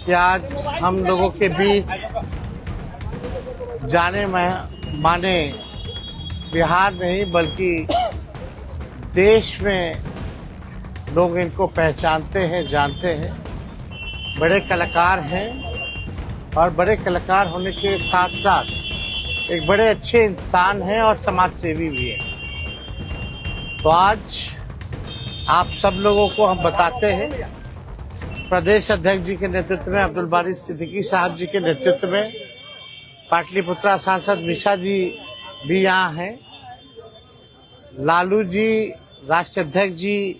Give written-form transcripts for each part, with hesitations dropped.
कि आज हम लोगों के बीच जाने माने बिहार नहीं बल्कि देश में लोग इनको पहचानते हैं, जानते हैं। बड़े कलाकार हैं और बड़े कलाकार होने के साथ साथ एक बड़े अच्छे इंसान हैं और समाज सेवी भी हैं। तो आज आप सब लोगों को हम बताते हैं, प्रदेश अध्यक्ष जी के नेतृत्व में, अब्दुल बारी सिद्दीकी साहब जी के नेतृत्व में, पाटलिपुत्रा सांसद मिशा जी भी यहाँ हैं, लालू जी राष्ट्रीय अध्यक्ष जी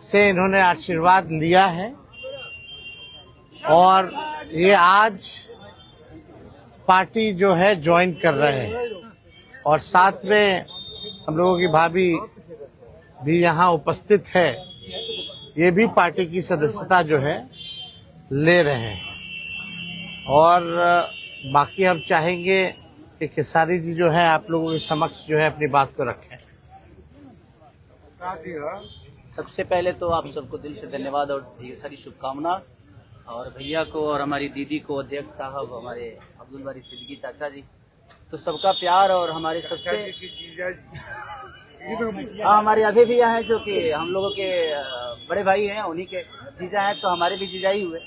से इन्होंने आशीर्वाद लिया है और ये आज पार्टी जो है ज्वाइन कर रहे हैं और साथ में हम लोगों की भाभी भी यहाँ उपस्थित है। ये भी पार्टी की सदस्यता जो है ले रहे हैं और बाकी हम चाहेंगे कि खेसारी जी जो है आप लोगों के समक्ष जो है अपनी बात को रखें। सबसे पहले तो आप सबको दिल से धन्यवाद और ढेर सारी शुभकामना, और भैया को और हमारी दीदी को, अध्यक्ष साहब, हमारे अब्दुल बारी सिद्दीकी चाचा जी, तो सबका प्यार और हमारे सबसे हमारे अभी भैया हैं जो कि हम लोगों के बड़े भाई हैं, उन्हीं के जीजा हैं, तो हमारे भी जीजा ही हुए।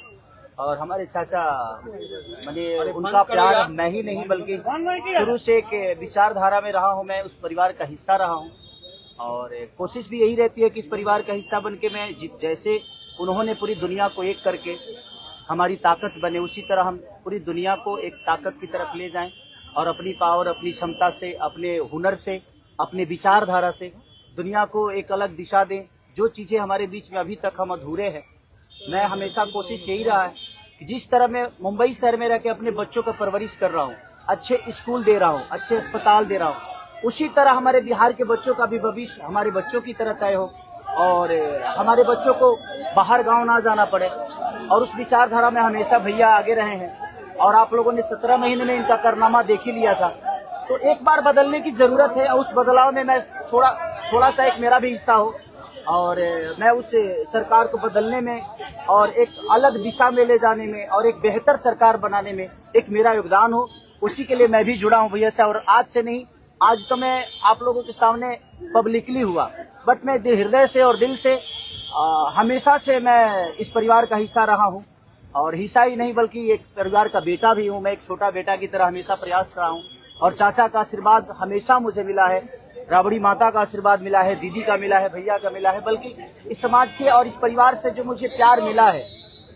और हमारे चाचा मैंने उनका प्यार मैं ही नहीं बल्कि शुरू से एक विचारधारा में रहा हूँ, मैं उस परिवार का हिस्सा रहा हूँ और कोशिश भी यही रहती है कि इस परिवार का हिस्सा बन के मैं जैसे उन्होंने पूरी दुनिया को एक करके हमारी ताकत बने, उसी तरह हम पूरी दुनिया को एक ताकत की तरफ ले जाएं और अपनी पावर, अपनी क्षमता से, अपने हुनर से, अपने विचारधारा से दुनिया को एक अलग दिशा दें। जो चीज़ें हमारे बीच में अभी तक हम अधूरे हैं, मैं हमेशा कोशिश यही रहा है कि जिस तरह मैं मुंबई शहर में रह के अपने बच्चों का परवरिश कर रहा हूँ, अच्छे स्कूल दे रहा हूँ, अच्छे अस्पताल दे रहा हूँ, उसी तरह हमारे बिहार के बच्चों का भी भविष्य हमारे बच्चों की तरह तय हो और हमारे बच्चों को बाहर गांव ना जाना पड़े। और उस विचारधारा में हमेशा भैया आगे रहे हैं और आप लोगों ने 17 महीने में इनका कारनामा देख ही लिया था। तो एक बार बदलने की जरूरत है और उस बदलाव में मैं थोड़ा सा एक मेरा भी हिस्सा हो और मैं उस सरकार को बदलने में और एक अलग दिशा में ले जाने में और एक बेहतर सरकार बनाने में एक मेरा योगदान हो, उसी के लिए मैं भी जुड़ा हूँ भैया से। और आज से नहीं, आज तो मैं आप लोगों के सामने पब्लिकली हुआ, बट मैं हृदय से और दिल से हमेशा से मैं इस परिवार का हिस्सा रहा हूँ और हिस्सा ही नहीं बल्कि एक परिवार का बेटा भी हूँ। मैं एक छोटा बेटा की तरह हमेशा प्रयास रहा हूँ और चाचा का आशीर्वाद हमेशा मुझे मिला है, राबड़ी माता का आशीर्वाद मिला है, दीदी का मिला है, भैया का मिला है, बल्कि इस समाज के और इस परिवार से जो मुझे प्यार मिला है,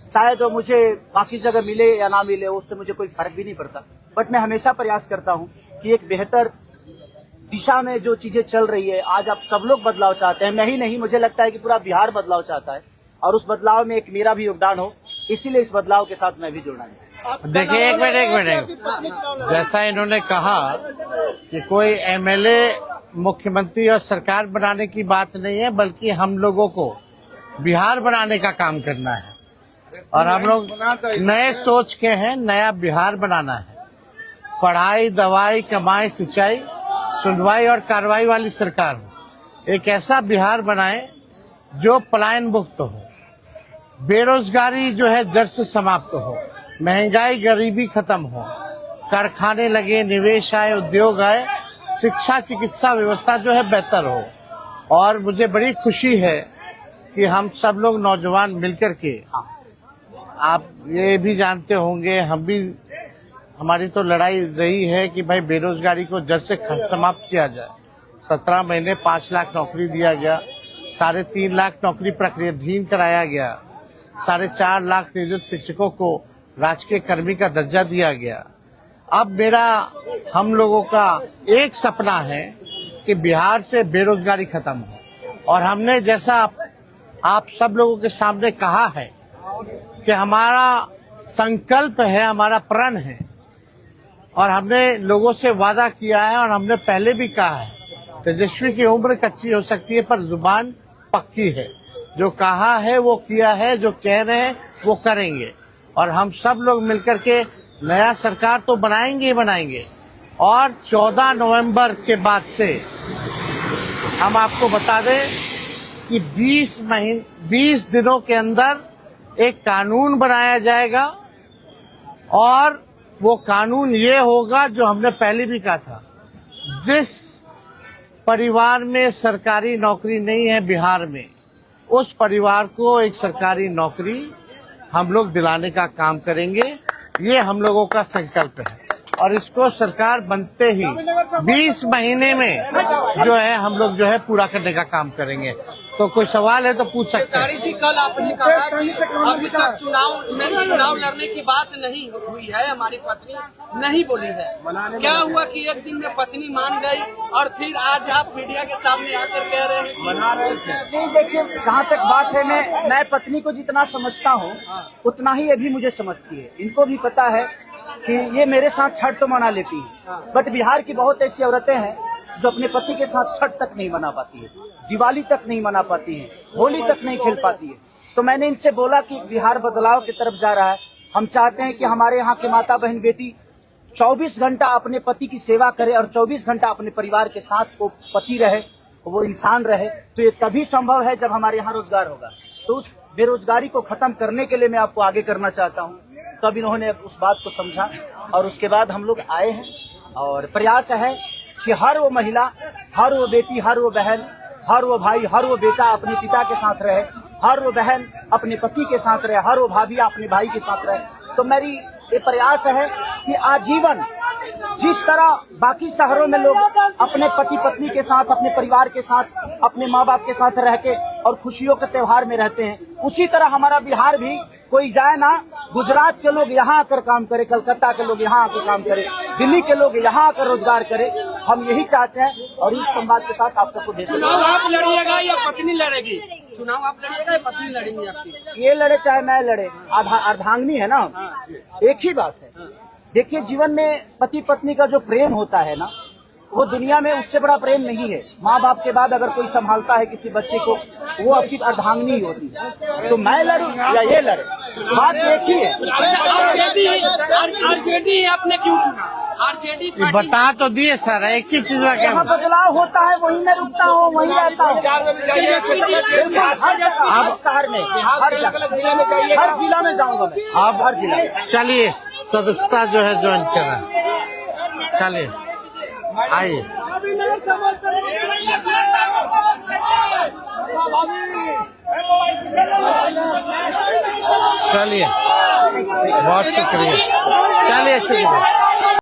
शायद वो मुझे बाकी जगह मिले या ना मिले, उससे मुझे कोई फर्क भी नहीं पड़ता। बट मैं हमेशा प्रयास करता हूँ कि एक बेहतर दिशा में जो चीजें चल रही है, आज आप सब लोग बदलाव चाहते हैं, मैं ही नहीं, मुझे लगता है कि पूरा बिहार बदलाव चाहता है और उस बदलाव में एक मेरा भी योगदान हो, इसीलिए इस बदलाव के साथ मैं भी जुड़ना है। देखिए एक मिनट, जैसा इन्होंने कहा कि कोई एमएलए मुख्यमंत्री और सरकार बनाने की बात नहीं है बल्कि हम लोगों को बिहार बनाने का काम करना है और हम लोग नए सोच के हैं, नया बिहार बनाना है। पढ़ाई, दवाई, कमाई, सिंचाई, सुनवाई और कार्रवाई वाली सरकार हो। एक ऐसा बिहार बनाए जो पलायन मुक्त हो, बेरोजगारी जो है जड़ से समाप्त हो, महंगाई गरीबी खत्म हो, कारखाने लगे, निवेश आए, उद्योग आए, शिक्षा चिकित्सा व्यवस्था जो है बेहतर हो। और मुझे बड़ी खुशी है कि हम सब लोग नौजवान मिलकर के, आप ये भी जानते होंगे, हम भी, हमारी तो लड़ाई रही है कि भाई बेरोजगारी को जड़ से समाप्त किया जाए। 17 महीने 5 लाख नौकरी दिया गया, 3.5 लाख नौकरी प्रक्रियाधीन कराया गया, 4.5 लाख नियोजित शिक्षकों को राजकीय कर्मी का दर्जा दिया गया। अब मेरा, हम लोगों का एक सपना है कि बिहार से बेरोजगारी खत्म हो और हमने जैसा आप सब लोगों के सामने कहा है कि हमारा संकल्प है, हमारा प्रण है और हमने लोगों से वादा किया है और हमने पहले भी कहा है, तेजस्वी की उम्र कच्ची हो सकती है पर जुबान पक्की है। जो कहा है वो किया है, जो कह रहे हैं वो करेंगे और हम सब लोग मिलकर के नया सरकार तो बनाएंगे ही बनाएंगे। और 14 नवंबर के बाद से हम आपको बता दें कि 20 दिनों के अंदर एक कानून बनाया जाएगा और वो कानून ये होगा जो हमने पहले भी कहा था, जिस परिवार में सरकारी नौकरी नहीं है बिहार में, उस परिवार को एक सरकारी नौकरी हम लोग दिलाने का काम करेंगे। ये हम लोगों का संकल्प है और इसको सरकार बनते ही 20 महीने में जो है हम लोग जो है पूरा करने का काम करेंगे। तो कोई सवाल है तो पूछ सकते हैं। जी, कल आपने कहा कि अभी तक चुनाव लड़ने की बात नहीं हुई है, हमारी पत्नी नहीं बोली है। क्या हुआ कि एक दिन में पत्नी मान गई और फिर आज आप मीडिया के सामने आकर कह रहे हैं मना रहे थे? नहीं, देखिए जहाँ तक बात है, मैं पत्नी को जितना समझता हूँ उतना ही ये भी मुझे समझती है। इनको भी पता है कि ये मेरे साथ छठ तो मना लेती है, बट बिहार की बहुत ऐसी औरतें हैं जो अपने पति के साथ छठ तक नहीं मना पाती है, दिवाली तक नहीं मना पाती है, होली तक नहीं खेल पाती है। तो मैंने इनसे बोला कि बिहार बदलाव की तरफ जा रहा है। हम चाहते हैं कि हमारे यहाँ के माता बहन बेटी 24 घंटा अपने पति की सेवा करे और 24 घंटा अपने परिवार के साथ वो पति रहे, वो इंसान रहे। तो ये तभी संभव है जब हमारे यहाँ रोजगार होगा। तो उस बेरोजगारी को खत्म करने के लिए मैं आपको आगे करना चाहता हूँ। तब इन्होंने उस बात को समझा और उसके बाद हम लोग आए हैं और प्रयास है कि हर वो महिला, हर वो बेटी, हर वो बहन, हर वो भाई, हर वो बेटा अपने पिता के साथ रहे, हर वो बहन अपने पति के साथ रहे, हर वो भाभी अपने भाई के साथ रहे। तो मेरी ये प्रयास है कि आजीवन जिस तरह बाकी शहरों में लोग अपने पति पत्नी के साथ, अपने परिवार के साथ, अपने माँ बाप के साथ रह के और खुशियों के त्योहार में रहते हैं, उसी तरह हमारा बिहार भी कोई जाए ना, गुजरात के लोग यहाँ आकर काम करे, कलकत्ता के लोग यहाँ आकर काम करे, दिल्ली के लोग यहाँ आकर रोजगार करे। हम यही चाहते हैं और इस संवाद के साथ आप सबको भेज। चुनाव आप लड़िएगा या पत्नी लड़ेगी? चुनाव आप लड़िएगा या पत्नी लड़ेंगी आपकी? ये लड़े चाहे मैं लड़े, अर्धांगिनी है ना, एक ही बात है। देखिए जीवन में पति पत्नी का जो प्रेम होता है ना, वो दुनिया में उससे बड़ा प्रेम नहीं है। माँ बाप के बाद अगर कोई संभालता है किसी बच्चे को, वो आपकी अर्धांगिनी ही होती है। तो मैं लड़ूं या ये लड़े, बात एक ही है। आरजेडी आपने क्यों चुना? आरजेडी बता तो दिए सर, एक ही चीज में क्या जहाँ बदलाव होता है वहीं मैं रुकता हूँ, वहीं रहता हूँ। अब शहर में, हर जिला में जाऊंगा मैं। आप हर जिला। चलिए सदस्यता जो है ज्वाइन करें, चलिए आइए। चलिए बहुत शुक्रिया, चलिए शुक्रिया।